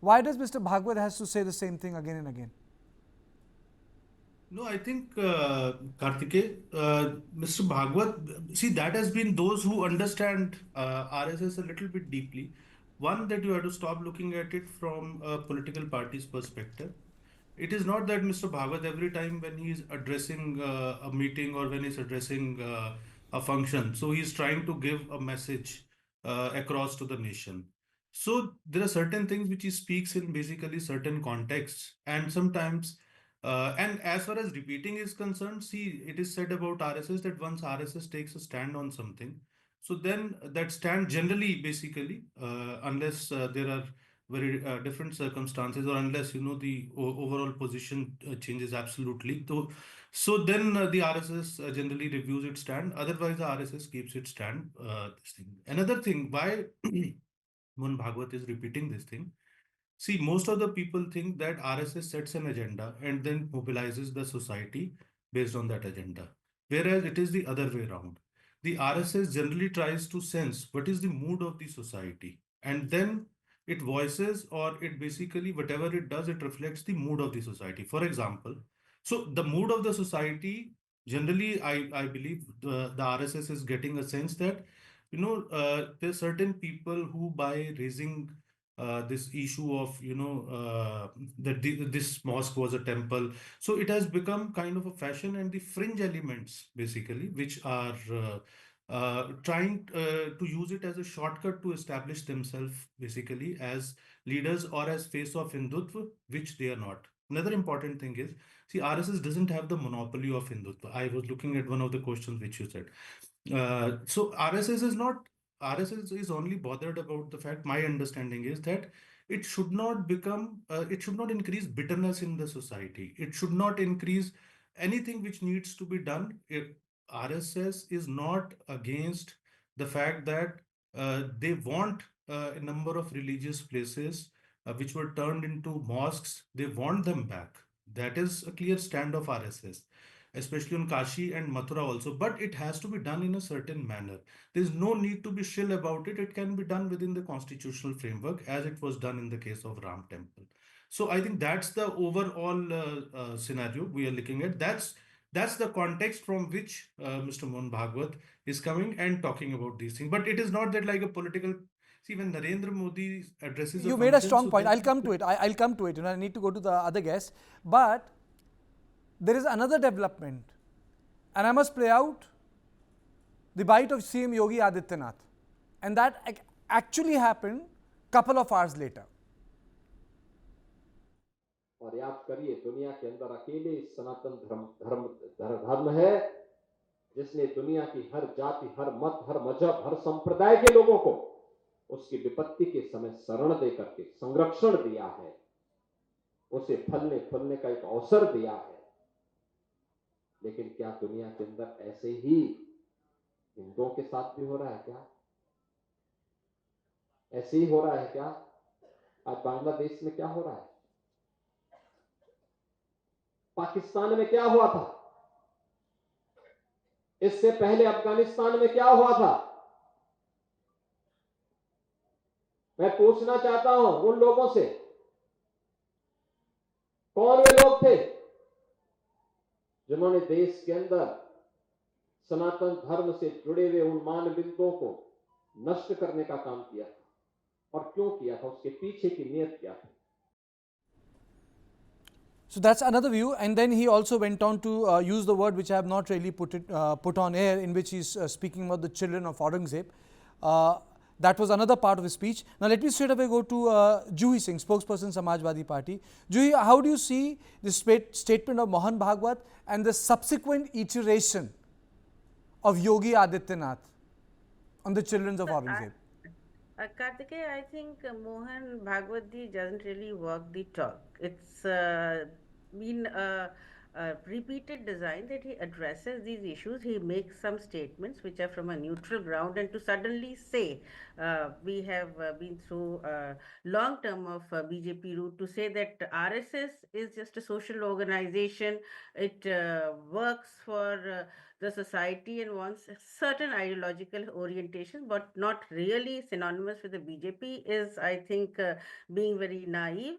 Why does Mr. Bhagwat has to say the same thing again and again? No, I think Kartikeya, Mr. Bhagwat, see, that has been those who understand RSS a little bit deeply. One, that you have to stop looking at it from a political party's perspective. It is not that Mr. Bhagwat, every time when he is addressing a meeting or when he's addressing a function, so he's trying to give a message across to the nation. So there are certain things which he speaks in basically certain contexts, and sometimes and as far as repeating is concerned, see, it is said about RSS that once RSS takes a stand on something, so then that stand generally, basically, unless there are very different circumstances, or unless the overall position changes absolutely, so then the RSS generally reviews its stand. Otherwise, the RSS keeps its stand. This thing. Another thing, why Mohan Bhagwat is repeating this thing. See, most of the people think that RSS sets an agenda and then mobilizes the society based on that agenda. Whereas it is the other way around. The RSS generally tries to sense what is the mood of the society, and then it voices, or it basically, whatever it does, it reflects the mood of the society. For example, so the mood of the society, generally, I believe the RSS is getting a sense that, there are certain people who, by raising this issue of that this mosque was a temple, so it has become kind of a fashion, and the fringe elements basically, which are trying to use it as a shortcut to establish themselves basically as leaders or as face of Hindutva, which they are not. Another important thing is, see, RSS doesn't have the monopoly of Hindutva. I was looking at one of the questions which you said. So RSS is not, RSS is only bothered about the fact, my understanding is that it should not become, it should not increase bitterness in the society. It should not increase anything which needs to be done. If RSS is not against the fact that they want a number of religious places which were turned into mosques, they want them back. That is a clear stand of RSS, especially on Kashi and Mathura also. But it has to be done in a certain manner. There's no need to be shrill about it. It can be done within the constitutional framework, as it was done in the case of Ram Temple. So I think that's the overall scenario we are looking at. That's the context from which Mr. Mohan Bhagwat is coming and talking about these things. But it is not that like a political. See, when Narendra Modi addresses a You made a function, strong so point. then I'll come to it. I'll come to it. I need to go to the other guest. But there is another development, and I must play out the bite of CM Yogi Adityanath, and that actually happened couple of hours later. और याद करिए, दुनिया के अंदर अकेले सनातन धर्म है जिसने दुनिया की हर जाति, हर मत, हर मजहब, हर संप्रदाय के लोगों को उसकी विपत्ति के समय शरण दे करके संरक्षण दिया है, उसे फलने फूलने का एक अवसर दिया है। लेकिन क्या दुनिया के अंदर ऐसे ही हिंदुओं के साथ भी हो रहा है क्या? ऐसे ही हो रहा है क्या? आज बांग्लादेश में क्या हो रहा है? पाकिस्तान में क्या हुआ था? इससे पहले अफगानिस्तान में क्या हुआ था? मैं पूछना चाहता हूं उन लोगों से, कौन वे लोग थे जिन्होंने देश के अंदर सनातन धर्म से जुड़े हुए उन मानबिंदुओं को नष्ट करने का काम किया था, और क्यों किया था? उसके पीछे की नीयत क्या थी? So that's another view, and then he also went on to use the word which I have not really put on air, in which he's speaking about the children of Aurangzeb. That was another part of his speech. Now let me straight away go to Juhi Singh, spokesperson Samajwadi Party. Juhi, how do you see the statement of Mohan Bhagwat and the subsequent iteration of Yogi Adityanath on the children of So, Aurangzeb? Kartikeya, I think Mohan Bhagwat ji doesn't really walk the talk. It's been a repeated design that he addresses these issues. He makes some statements which are from a neutral ground, and to suddenly say we have been through a long term of BJP route, to say that RSS is just a social organization, it works for the society and wants certain ideological orientation, but not really synonymous with the BJP, is, I think, being very naive.